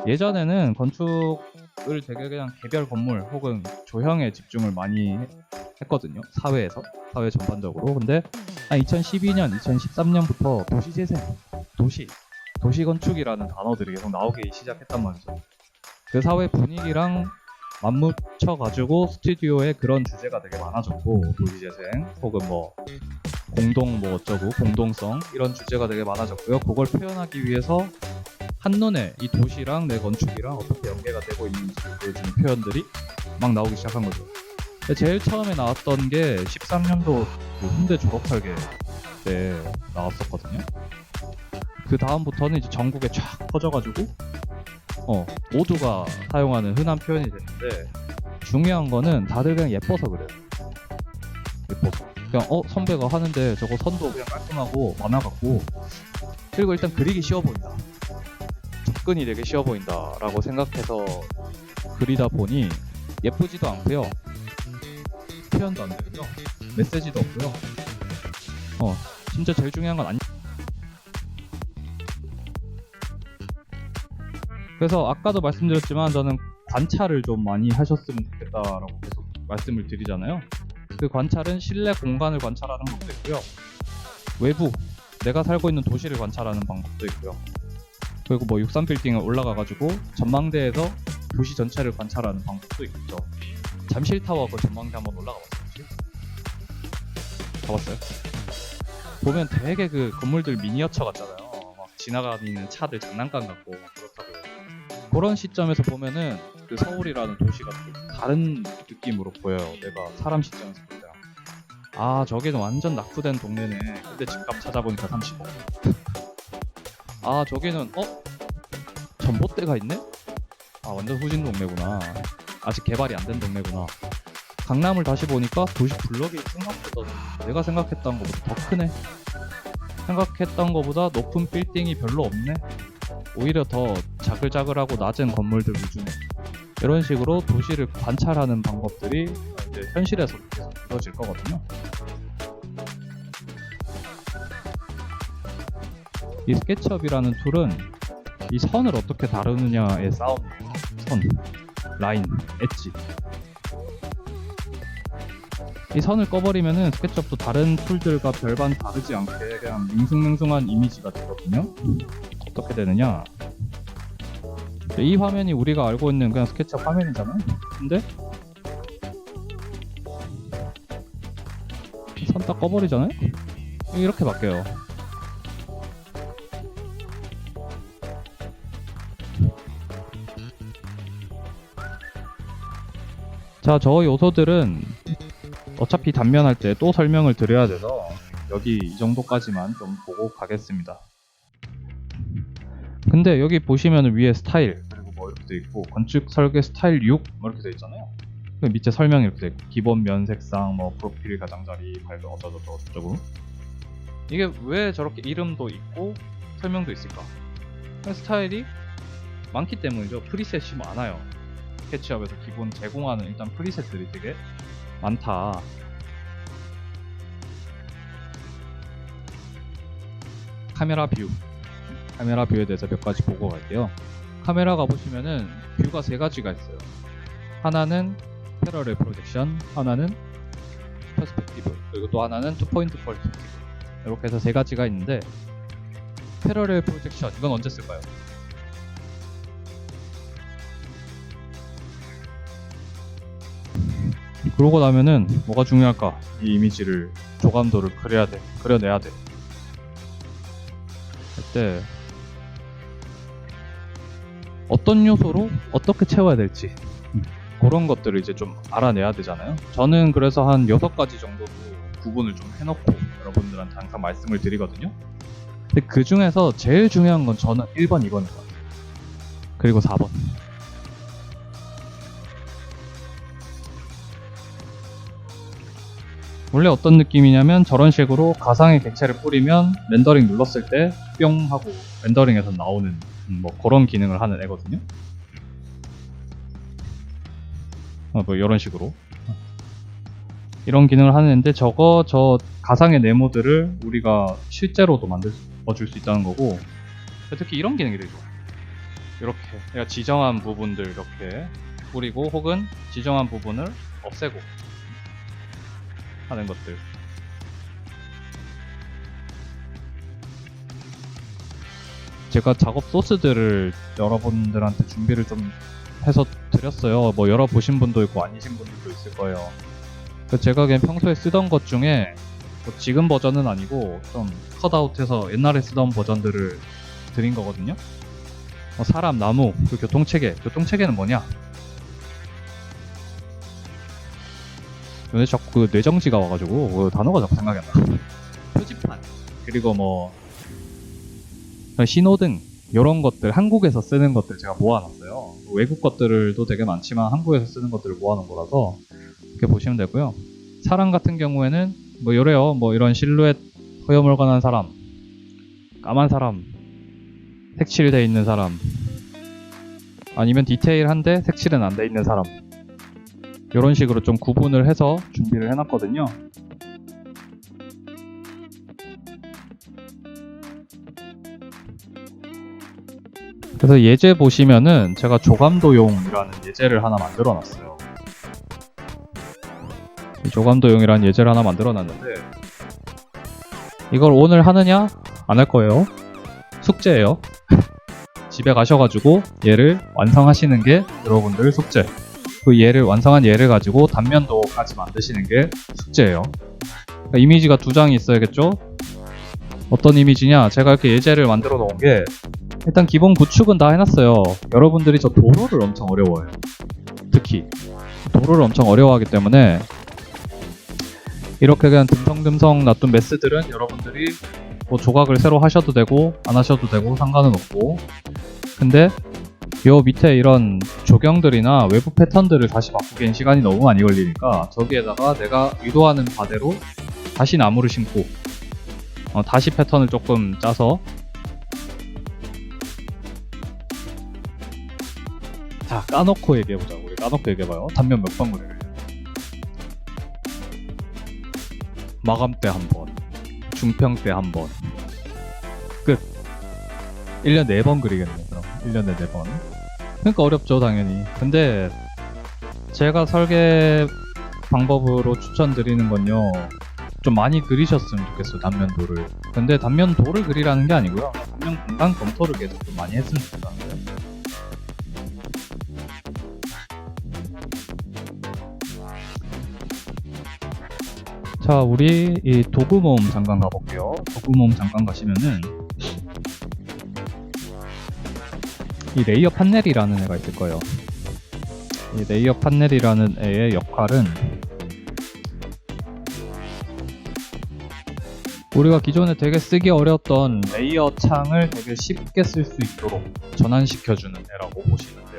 예전에는 건축을 되게 그냥 개별 건물 혹은 조형에 집중을 많이 했거든요. 사회 전반적으로. 근데 한 2012년, 2013년부터 도시재생, 도시 건축이라는 단어들이 계속 나오기 시작했단 말이죠. 그 사회 분위기랑 맞붙여가지고 스튜디오에 그런 주제가 되게 많아졌고, 도시재생 혹은 뭐 공동 뭐 어쩌고 공동성 이런 주제가 되게 많아졌고요. 그걸 표현하기 위해서 한눈에 이 도시랑 내 건축이랑 어떻게 연계가 되고 있는지 보여주는 표현들이 막 나오기 시작한 거죠. 제일 처음에 나왔던 게 13년도 그 홍대 졸업설계 때 나왔었거든요. 그 다음부터는 이제 전국에 쫙 퍼져가지고 모두가 사용하는 흔한 표현이 됐는데, 중요한 거는 다들 그냥 예뻐서 그래요. 예뻐서 그냥 선배가 하는데 저거 선도 그냥 깔끔하고 많아갖고, 그리고 일단 그리기 쉬워 보인다, 접근이 되게 쉬워 보인다 라고 생각해서 그리다 보니 예쁘지도 않고요, 표현도 안 되고요, 메시지도 없고요. 진짜 제일 중요한 건 그래서 아까도 말씀드렸지만 저는 관찰을 좀 많이 하셨으면 좋겠다라고 계속 말씀을 드리잖아요. 그 관찰은 실내 공간을 관찰하는 것도 있고요, 외부 내가 살고 있는 도시를 관찰하는 방법도 있고요, 그리고 뭐 63빌딩을 올라가가지고 전망대에서 도시 전체를 관찰하는 방법도 있죠. 잠실타워 그 전망대 한번 올라가봤어요? 가봤어요? 보면 되게 그 건물들 미니어처 같잖아요. 막 지나가는 차들 장난감 같고 막 그렇다고요. 그런 시점에서 보면은 그 서울이라는 도시가 좀 다른 느낌으로 보여요. 내가 사람 시점에서 볼 때랑. 아, 저기는 완전 낙후된 동네네. 근데 집값 찾아보니까 30억. 아, 저기는 전봇대가 있네? 아, 완전 후진 동네구나. 아직 개발이 안 된 동네구나. 강남을 다시 보니까 도시 블럭이 생각보다 내가 생각했던 것보다 더 크네. 생각했던 것보다 높은 빌딩이 별로 없네. 오히려 더 자글자글하고 낮은 건물들 위주네. 이런 식으로 도시를 관찰하는 방법들이 이제 현실에서 계속 이루어질 거거든요. 이 스케치업이라는 툴은 이 선을 어떻게 다루느냐의 싸움입니다. 선, 라인, 엣지. 이 선을 꺼버리면은 스케치업도 다른 툴들과 별반 다르지 않게 그냥 밍숭맹숭한 이미지가 되거든요. 어떻게 되느냐, 이 화면이 우리가 알고 있는 그냥 스케치업 화면이잖아요. 근데 선 딱 꺼버리잖아요. 이렇게 바뀌어요. 자, 저 요소들은 어차피 단면할 때 또 설명을 드려야 돼서 여기 이 정도까지만 좀 보고 가겠습니다. 근데 여기 보시면 위에 스타일 그리고 뭐 이렇게 돼 있고, 건축 설계 스타일 6 뭐 이렇게 돼 있잖아요. 밑에 설명이 이렇게 돼 있고, 기본 면 색상, 뭐 프로필 가장자리, 발표 어쩌고. 이게 왜 저렇게 이름도 있고 설명도 있을까? 스타일이 많기 때문이죠. 프리셋이 많아요. 스케치업에서 기본 제공하는 일단 프리셋들이 되게 많다. 카메라 뷰에 대해서 몇 가지 보고 갈게요. 카메라 가보시면은 뷰가 세 가지가 있어요. 하나는 패러렐 프로젝션, 하나는 퍼스펙티브, 그리고 또 하나는 투포인트 퍼스펙티브. 이렇게 해서 세 가지가 있는데, 패러렐 프로젝션 이건 언제 쓸까요? 그러고 나면은 뭐가 중요할까? 이 이미지를 조감도를 그려내야 돼. 그때 어떤 요소로 어떻게 채워야 될지 그런 것들을 이제 좀 알아내야 되잖아요. 저는 그래서 한 6가지 정도로 구분을 좀 해놓고 여러분들한테 항상 말씀을 드리거든요. 근데 그 중에서 제일 중요한 건 저는 1번, 2번인 것 같아요. 그리고 4번. 원래 어떤 느낌이냐면, 저런 식으로 가상의 객체를 뿌리면 렌더링 눌렀을 때 뿅 하고 렌더링에서 나오는 뭐 그런 기능을 하는 애거든요. 뭐 이런 식으로. 이런 기능을 하는데 저 가상의 네모들을 우리가 실제로도 만들어줄 수 있다는 거고, 특히 이런 기능이 되게 좋아요. 이렇게 내가 지정한 부분들 이렇게 뿌리고 혹은 지정한 부분을 없애고 하는 것들. 제가 작업 소스들을 여러분들한테 준비를 좀 해서 드렸어요. 뭐 열어보신 분도 있고 아니신 분들도 있을 거예요. 제가 그냥 평소에 쓰던 것 중에 뭐 지금 버전은 아니고 좀 컷아웃해서 옛날에 쓰던 버전들을 드린 거거든요. 사람, 나무, 그 교통체계. 교통체계는 뭐냐? 근데 자꾸 그 뇌정지가 와가지고 그 단어가 자꾸 생각이 안 나. 표지판, 그리고 뭐 신호등, 이런 것들 한국에서 쓰는 것들 제가 모아놨어요. 외국 것들도 되게 많지만 한국에서 쓰는 것들을 모아놓은 거라서 이렇게 보시면 되고요. 사람 같은 경우에는 뭐 이래요. 뭐 이런 실루엣 허여멀건한 사람, 까만 사람, 색칠돼 있는 사람, 아니면 디테일한데 색칠은 안 돼 있는 사람, 이런 식으로 좀 구분을 해서 준비를 해놨거든요. 그래서 예제 보시면은 제가 조감도용이라는 예제를 하나 만들어 놨어요. 조감도용이라는 예제를 하나 만들어 놨는데 이걸 오늘 하느냐? 안 할 거예요. 숙제예요. 집에 가셔가지고 얘를 완성하시는 게 여러분들 숙제. 그 얘를 완성한 얘를 가지고 단면도까지 만드시는 게 숙제예요. 그러니까 이미지가 두 장이 있어야겠죠? 어떤 이미지냐? 제가 이렇게 예제를 만들어 놓은 게 일단 기본 구축은 다 해놨어요. 여러분들이 저 도로를 엄청 어려워해요. 특히 도로를 엄청 어려워하기 때문에 이렇게 그냥 듬성듬성 놔둔 메스들은 여러분들이 뭐 조각을 새로 하셔도 되고 안 하셔도 되고 상관은 없고, 근데 요 밑에 이런 조경들이나 외부 패턴들을 다시 바꾸기엔 시간이 너무 많이 걸리니까 저기에다가 내가 의도하는 바대로 다시 나무를 심고 다시 패턴을 조금 짜서, 자 까놓고 얘기해보자. 우리 까놓고 얘기해봐요. 단면 몇 번 그리래? 마감 때 한 번, 중평 때 한 번, 끝. 1년 4번 그리겠네. 그럼 1년에 4번. 그러니까 어렵죠 당연히. 근데 제가 설계 방법으로 추천드리는 건요, 좀 많이 그리셨으면 좋겠어요, 단면도를. 근데 단면도를 그리라는 게 아니고요, 단면 공간 검토를 계속 좀 많이 했으면 좋겠어요. 자, 우리 이 도구 모음 잠깐 가볼게요. 도구 모음 잠깐 가시면은 이 레이어 판넬이라는 애가 있을 거예요. 이 레이어 판넬이라는 애의 역할은 우리가 기존에 되게 쓰기 어려웠던 레이어 창을 되게 쉽게 쓸 수 있도록 전환시켜주는 애라고 보시면 돼요.